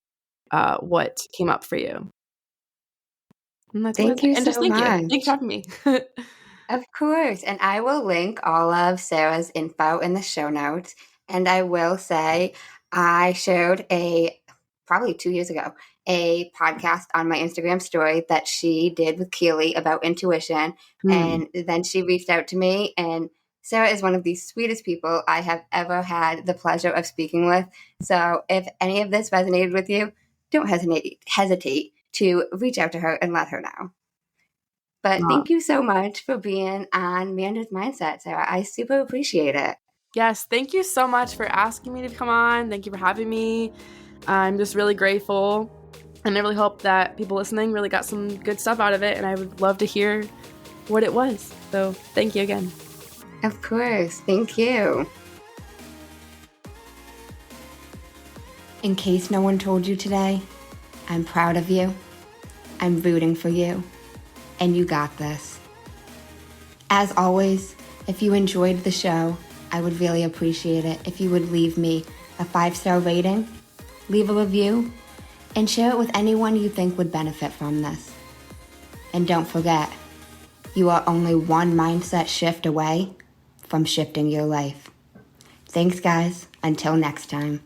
what came up for you. And that's Thank you and just so thank you. much. Thanks for having me. Of course. And I will link all of Sarah's info in the show notes. And I will say, I showed probably 2 years ago, a podcast on my Instagram story that she did with Keely about intuition. And then she reached out to me, and Sarah is one of the sweetest people I have ever had the pleasure of speaking with. So if any of this resonated with you, don't hesitate to reach out to her and let her know. But thank you so much for being on Manda's Mindset, Sarah. I super appreciate it. Yes, thank you so much for asking me to come on. Thank you for having me. I'm just really grateful, and I really hope that people listening really got some good stuff out of it, and I would love to hear what it was. So thank you again. Of course. Thank you. In case no one told you today, I'm proud of you. I'm rooting for you. And you got this. As always, if you enjoyed the show, I would really appreciate it if you would leave me a 5-star rating, leave a review, and share it with anyone you think would benefit from this. And don't forget, you are only one mindset shift away from shifting your life. Thanks, guys. Until next time.